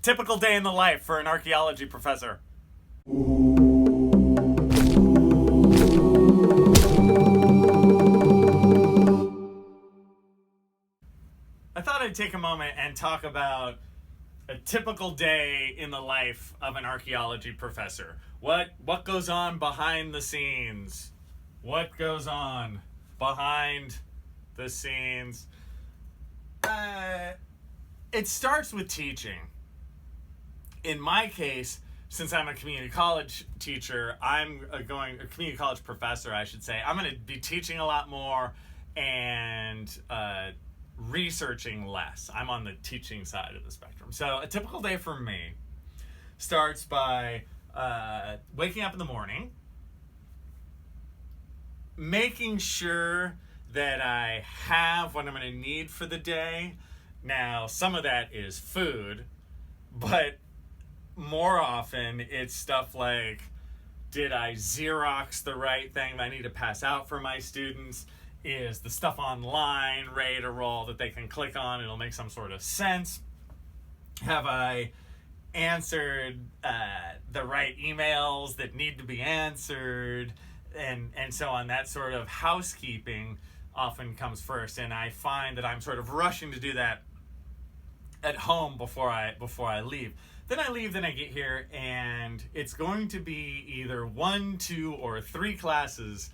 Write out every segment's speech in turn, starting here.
Typical day in the life for an archaeology professor. I thought I'd take a moment and talk about a typical day in the life of an archaeology professor. What goes on behind the scenes? What goes on behind the scenes? It starts with teaching. In my case, since I'm a community college teacher, a community college professor, I should say, I'm going to be teaching a lot more and researching less. I'm on the teaching side of the spectrum. So a typical day for me starts by waking up in the morning, making sure that I have what I'm going to need for the day. Now, some of that is food, but more often it's stuff like, did I Xerox the right thing that I need to pass out for my students? Is the stuff online ready to roll that they can click on? It'll make some sort of sense. Have I answered the right emails that need to be answered? And so on. That sort of housekeeping often comes first, and I find that I'm sort of rushing to do that at home before I leave. Then I leave, then I get here, and it's going to be either 1, 2, or 3 classes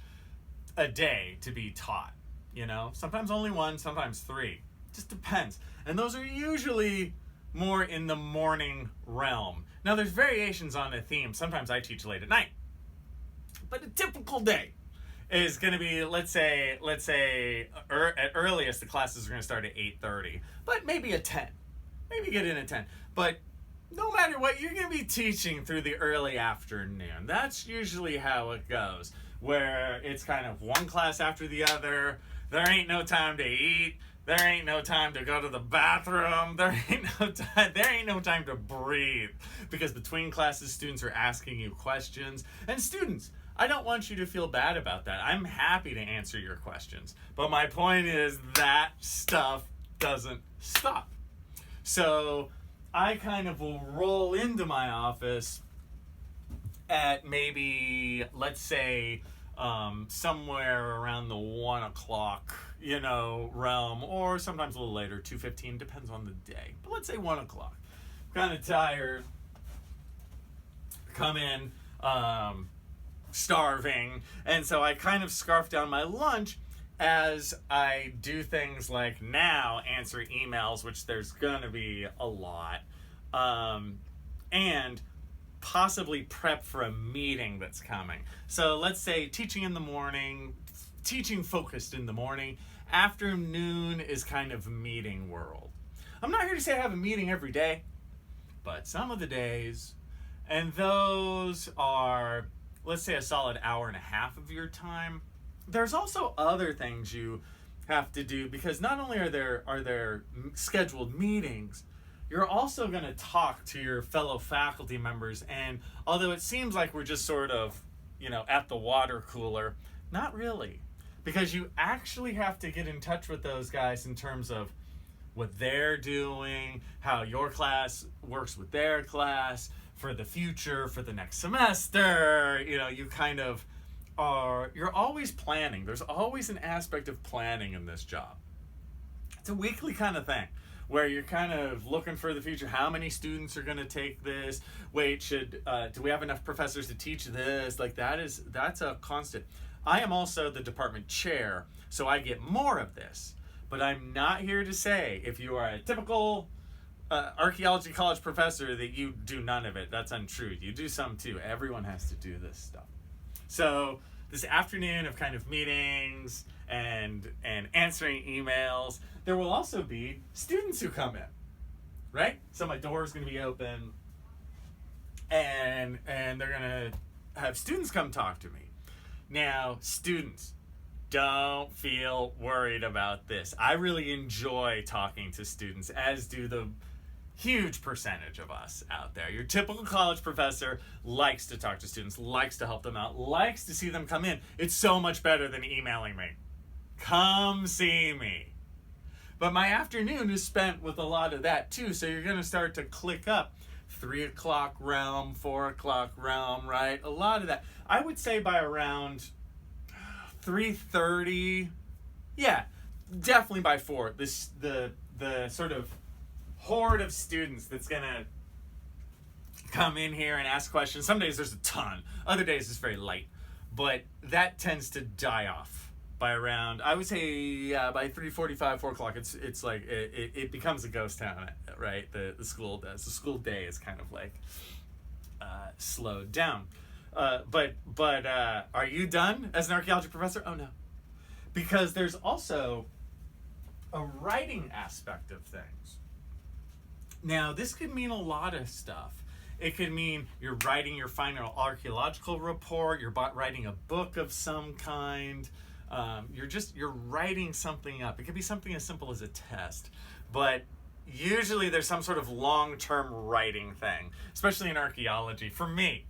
a day to be taught. Sometimes only 1, sometimes 3. Just depends. And those are usually more in the morning realm. Now there's variations on the theme. Sometimes I teach late at night. But a typical day is going to be, let's say at earliest the classes are going to start at 8:30, but maybe at 10. Maybe get in at 10. But no matter what, you're going to be teaching through the early afternoon. That's usually how it goes, where it's kind of one class after the other. There ain't no time to eat. There ain't no time to go to the bathroom. There ain't no time to breathe, because between classes, students are asking you questions. And students, I don't want you to feel bad about that. I'm happy to answer your questions. But my point is that stuff doesn't stop. So I kind of will roll into my office at maybe, let's say, somewhere around the 1 o'clock, realm, or sometimes a little later, 2:15, depends on the day. But let's say 1 o'clock. Kind of tired. Come in, starving, and so I kind of scarf down my lunch as I do things like now answer emails, which there's gonna be a lot, and possibly prep for a meeting that's coming. So let's say teaching in the morning, teaching focused in the morning, afternoon is kind of meeting world. I'm not here to say I have a meeting every day, but some of the days, and those are, let's say, a solid hour and a half of your time. There's also other things you have to do, because not only are there scheduled meetings, you're also going to talk to your fellow faculty members. And although it seems like we're just sort of, at the water cooler, not really, because you actually have to get in touch with those guys in terms of what they're doing, how your class works with their class, for the future, for the next semester. You kind of you're always planning. There's always an aspect of planning in this job. It's a weekly kind of thing where you're kind of looking for the future. How many students are going to take this? Wait, do we have enough professors to teach this? That's a constant. I am also the department chair, so I get more of this. But I'm not here to say, if you are a typical archaeology college professor, that you do none of it. That's untrue. You do some too. Everyone has to do this stuff. So this afternoon of kind of meetings and answering emails, there will also be students who come in, right? So my door is going to be open, and they're going to have students come talk to me. Now, students, don't feel worried about this. I really enjoy talking to students, as do the huge percentage of us out there. Your typical college professor likes to talk to students, likes to help them out, likes to see them come in. It's so much better than emailing me. Come see me. But my afternoon is spent with a lot of that too. So you're going to start to click up 3 o'clock realm, 4 o'clock realm, right? A lot of that. I would say by around 3:30, yeah, definitely by 4. The sort of horde of students that's going to come in here and ask questions. Some days there's a ton. Other days it's very light. But that tends to die off by around, I would say, by 3:45, 4 o'clock. It's like it becomes a ghost town, right? The school does. The school day is kind of like slowed down. But are you done as an archaeology professor? Oh no, because there's also a writing aspect of things. Now, this could mean a lot of stuff. It could mean you're writing your final archaeological report, you're writing a book of some kind, you're writing something up. It could be something as simple as a test, but usually there's some sort of long-term writing thing, especially in archaeology. For me,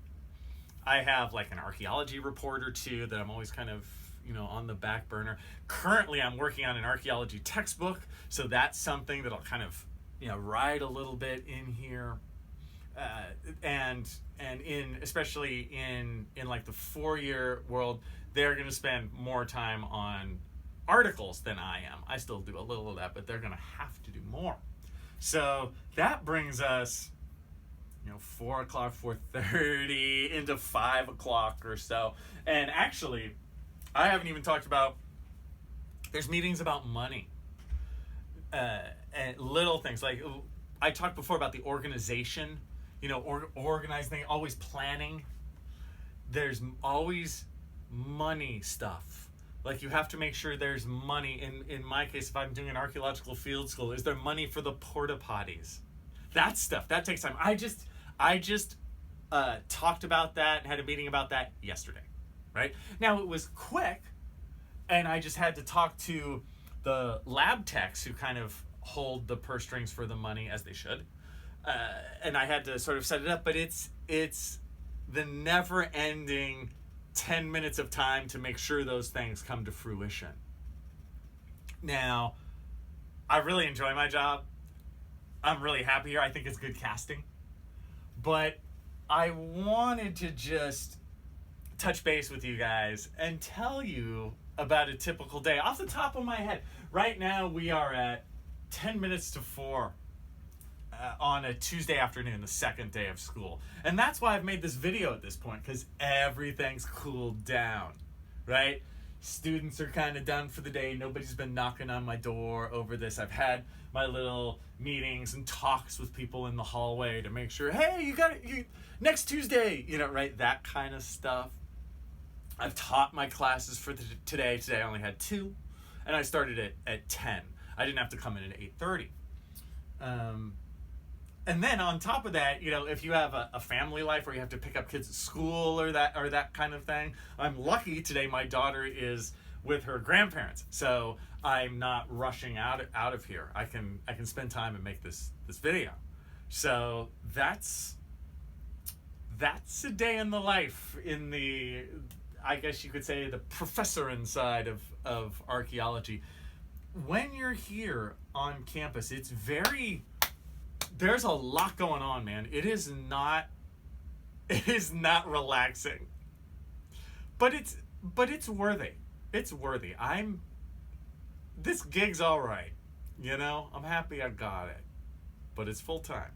I have like an archaeology report or two that I'm always kind of, on the back burner. Currently, I'm working on an archaeology textbook, so that's something that I'll kind of, write a little bit in here. And especially in like the 4-year world, they're going to spend more time on articles than I am. I still do a little of that, but they're going to have to do more. So that brings us, 4 o'clock, 4:30 into 5 o'clock or so. And actually, I haven't even talked about, there's meetings about money, and little things like I talked before about the organization. Organizing, always planning. There's always money stuff. Like, you have to make sure there's money. In my case, if I'm doing an archaeological field school, is there money for the porta potties? That stuff, that takes time. I just talked about that and had a meeting about that yesterday, right? Now, it was quick, and I just had to talk to the lab techs who kind of hold the purse strings for the money, as they should. And I had to sort of set it up, but it's the never-ending 10 minutes of time to make sure those things come to fruition. Now, I really enjoy my job. I'm really happy here. I think it's good casting. But I wanted to just touch base with you guys and tell you about a typical day. Off the top of my head, right now we are at 10 minutes to 4. On a Tuesday afternoon, the second day of school. And that's why I've made this video at this point, because everything's cooled down, right? Students are kind of done for the day. Nobody's been knocking on my door over this. I've had my little meetings and talks with people in the hallway to make sure, hey, you got it, next Tuesday, right? That kind of stuff. I've taught my classes for today. Today I only had 2, and I started at 10. I didn't have to come in at 8:30. And then on top of that, if you have a family life where you have to pick up kids at school or that kind of thing, I'm lucky today my daughter is with her grandparents, so I'm not rushing out of here. I can spend time and make this video. So that's a day in the life in the, I guess you could say, the professor inside of archaeology. When you're here on campus, there's a lot going on, man. It is not relaxing. But it's worthy. It's worthy. This gig's all right. I'm happy I got it. But it's full time.